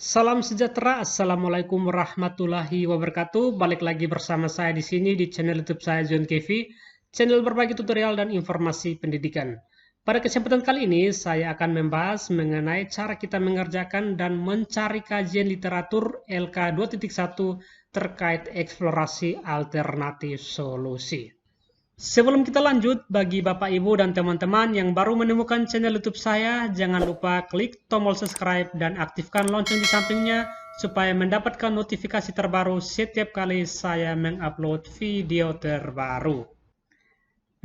Salam sejahtera, Assalamualaikum warahmatullahi wabarakatuh. Balik lagi bersama saya di sini di channel YouTube saya John Kevi, channel berbagi tutorial dan informasi pendidikan. Pada kesempatan kali ini saya akan membahas mengenai cara kita mengerjakan dan mencari kajian literatur LK 2.1 terkait eksplorasi alternatif solusi. Sebelum kita lanjut, bagi Bapak, Ibu, dan teman-teman yang baru menemukan channel YouTube saya, jangan lupa klik tombol subscribe dan aktifkan lonceng di sampingnya supaya mendapatkan notifikasi terbaru setiap kali saya mengupload video terbaru.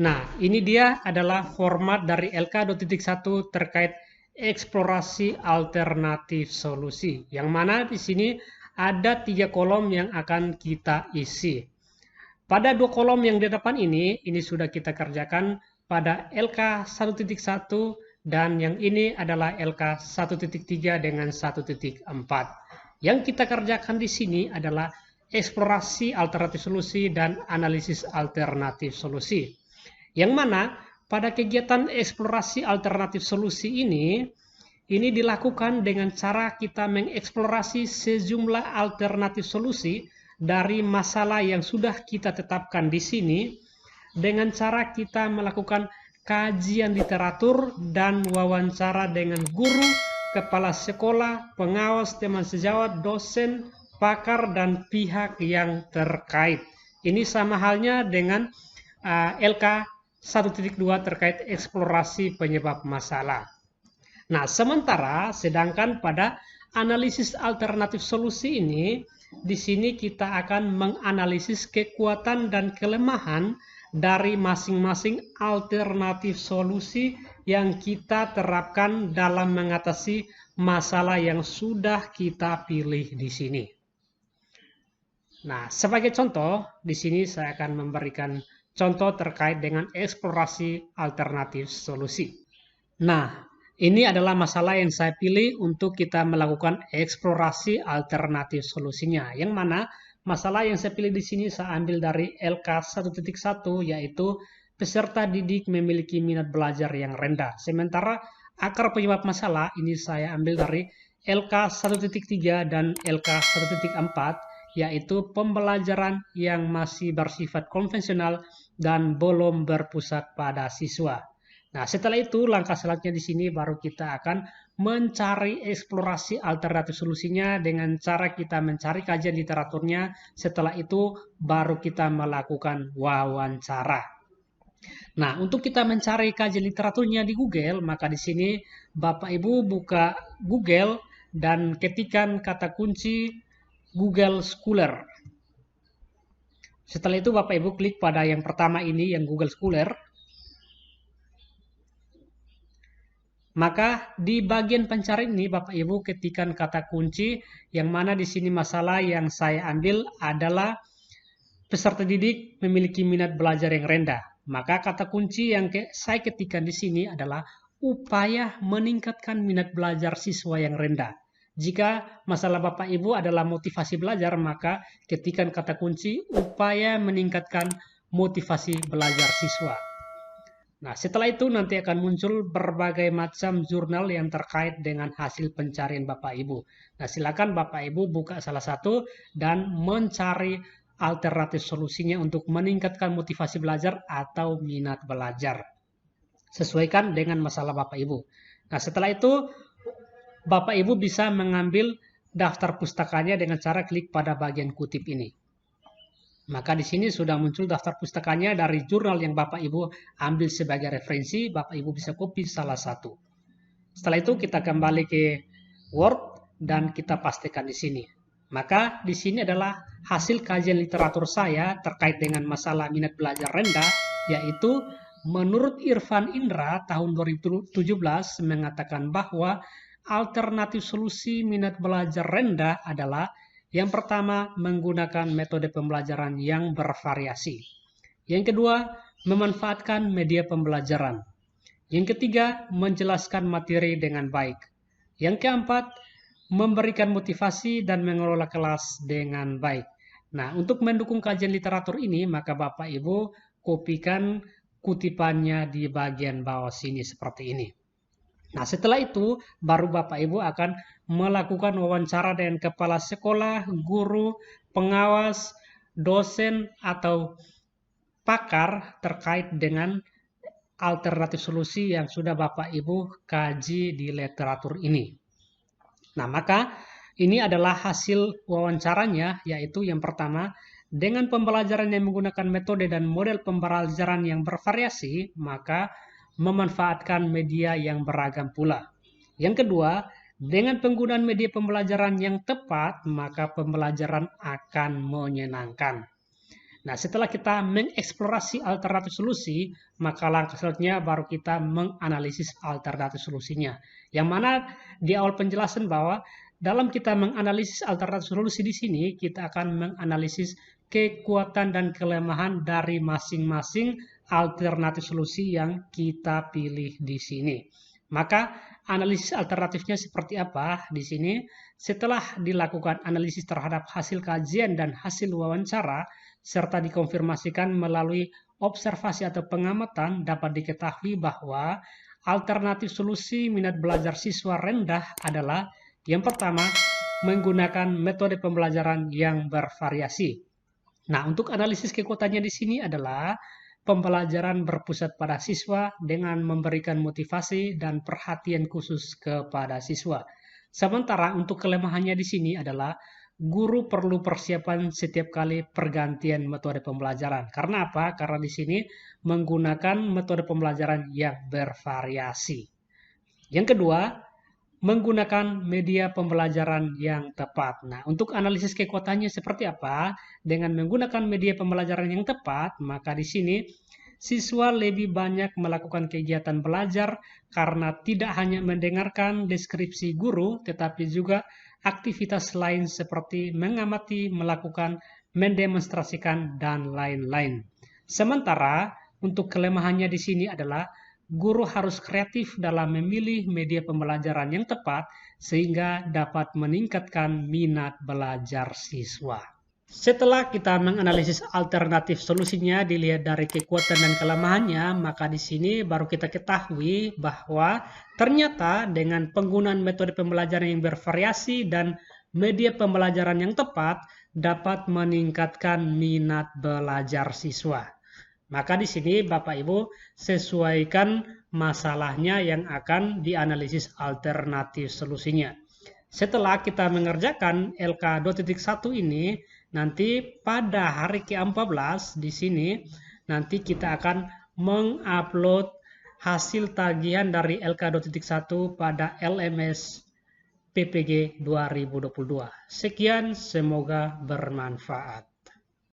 Nah, ini dia adalah format dari LK 2.1 terkait eksplorasi alternatif solusi. Yang mana di sini ada 3 kolom yang akan kita isi. Pada 2 kolom yang di depan ini sudah kita kerjakan pada LK 1.1 dan yang ini adalah LK 1.3 dengan 1.4. Yang kita kerjakan di sini adalah eksplorasi alternatif solusi dan analisis alternatif solusi. Yang mana pada kegiatan eksplorasi alternatif solusi ini dilakukan dengan cara kita mengeksplorasi sejumlah alternatif solusi dari masalah yang sudah kita tetapkan di sini dengan cara kita melakukan kajian literatur dan wawancara dengan guru, kepala sekolah, pengawas, teman sejawat, dosen, pakar, dan pihak yang terkait. Ini sama halnya dengan LK 1.2 terkait eksplorasi penyebab masalah. Nah, sedangkan pada analisis alternatif solusi ini, di sini kita akan menganalisis kekuatan dan kelemahan dari masing-masing alternatif solusi yang kita terapkan dalam mengatasi masalah yang sudah kita pilih di sini. Nah, sebagai contoh, di sini saya akan memberikan contoh terkait dengan eksplorasi alternatif solusi. Nah, ini adalah masalah yang saya pilih untuk kita melakukan eksplorasi alternatif solusinya. Yang mana masalah yang saya pilih di sini saya ambil dari LK 1.1 yaitu peserta didik memiliki minat belajar yang rendah. Sementara akar penyebab masalah ini saya ambil dari LK 1.3 dan LK 1.4 yaitu pembelajaran yang masih bersifat konvensional dan belum berpusat pada siswa. Nah, setelah itu langkah selanjutnya di sini baru kita akan mencari eksplorasi alternatif solusinya dengan cara kita mencari kajian literaturnya. Setelah itu baru kita melakukan wawancara. Nah, untuk kita mencari kajian literaturnya di Google, maka di sini Bapak Ibu buka Google dan ketikkan kata kunci Google Scholar. Setelah itu Bapak Ibu klik pada yang pertama ini yang Google Scholar. Maka di bagian pencarian ini Bapak Ibu ketikkan kata kunci yang mana di sini masalah yang saya ambil adalah peserta didik memiliki minat belajar yang rendah. Maka kata kunci yang saya ketikkan di sini adalah upaya meningkatkan minat belajar siswa yang rendah. Jika masalah Bapak Ibu adalah motivasi belajar, maka ketikkan kata kunci upaya meningkatkan motivasi belajar siswa. Nah, setelah itu nanti akan muncul berbagai macam jurnal yang terkait dengan hasil pencarian Bapak Ibu. Nah, silakan Bapak Ibu buka salah satu dan mencari alternatif solusinya untuk meningkatkan motivasi belajar atau minat belajar. Sesuaikan dengan masalah Bapak Ibu. Nah, setelah itu Bapak Ibu bisa mengambil daftar pustakanya dengan cara klik pada bagian kutip ini. Maka di sini sudah muncul daftar pustakanya dari jurnal yang Bapak Ibu ambil sebagai referensi. Bapak Ibu bisa copy salah satu. Setelah itu kita kembali ke Word dan kita pastikan di sini. Maka di sini adalah hasil kajian literatur saya terkait dengan masalah minat belajar rendah, yaitu menurut Irfan Indra tahun 2017 mengatakan bahwa alternatif solusi minat belajar rendah adalah yang pertama, menggunakan metode pembelajaran yang bervariasi. Yang kedua, memanfaatkan media pembelajaran. Yang ketiga, menjelaskan materi dengan baik. Yang keempat, memberikan motivasi dan mengelola kelas dengan baik. Nah, untuk mendukung kajian literatur ini, maka Bapak Ibu kopikan kutipannya di bagian bawah sini seperti ini. Nah, setelah itu baru Bapak Ibu akan melakukan wawancara dengan kepala sekolah, guru, pengawas, dosen, atau pakar terkait dengan alternatif solusi yang sudah Bapak Ibu kaji di literatur ini. Nah, maka ini adalah hasil wawancaranya, yaitu yang pertama, dengan pembelajaran yang menggunakan metode dan model pembelajaran yang bervariasi, maka memanfaatkan media yang beragam pula. Yang kedua, dengan penggunaan media pembelajaran yang tepat, maka pembelajaran akan menyenangkan. Nah, setelah kita mengeksplorasi alternatif solusi, maka langkah selanjutnya baru kita menganalisis alternatif solusinya. Yang mana di awal penjelasan bahwa dalam kita menganalisis alternatif solusi di sini, kita akan menganalisis kekuatan dan kelemahan dari masing-masing alternatif solusi yang kita pilih di sini. Maka analisis alternatifnya seperti apa di sini? Setelah dilakukan analisis terhadap hasil kajian dan hasil wawancara, serta dikonfirmasikan melalui observasi atau pengamatan, dapat diketahui bahwa alternatif solusi minat belajar siswa rendah adalah yang pertama, menggunakan metode pembelajaran yang bervariasi. Nah, untuk analisis kekuatannya di sini adalah pembelajaran berpusat pada siswa dengan memberikan motivasi dan perhatian khusus kepada siswa. Sementara untuk kelemahannya di sini adalah guru perlu persiapan setiap kali pergantian metode pembelajaran. Karena apa? Karena di sini menggunakan metode pembelajaran yang bervariasi. Yang kedua, menggunakan media pembelajaran yang tepat. Nah, untuk analisis kekuatannya seperti apa? Dengan menggunakan media pembelajaran yang tepat, maka di sini siswa lebih banyak melakukan kegiatan belajar karena tidak hanya mendengarkan deskripsi guru, tetapi juga aktivitas lain seperti mengamati, melakukan, mendemonstrasikan, dan lain-lain. Sementara untuk kelemahannya di sini adalah guru harus kreatif dalam memilih media pembelajaran yang tepat sehingga dapat meningkatkan minat belajar siswa. Setelah kita menganalisis alternatif solusinya dilihat dari kekuatan dan kelemahannya, maka di sini baru kita ketahui bahwa ternyata dengan penggunaan metode pembelajaran yang bervariasi dan media pembelajaran yang tepat dapat meningkatkan minat belajar siswa. Maka di sini Bapak Ibu sesuaikan masalahnya yang akan dianalisis alternatif solusinya. Setelah kita mengerjakan LK 2.1 ini, nanti pada hari ke-14 di sini, nanti kita akan mengupload hasil tagihan dari LK 2.1 pada LMS PPG 2022. Sekian, semoga bermanfaat.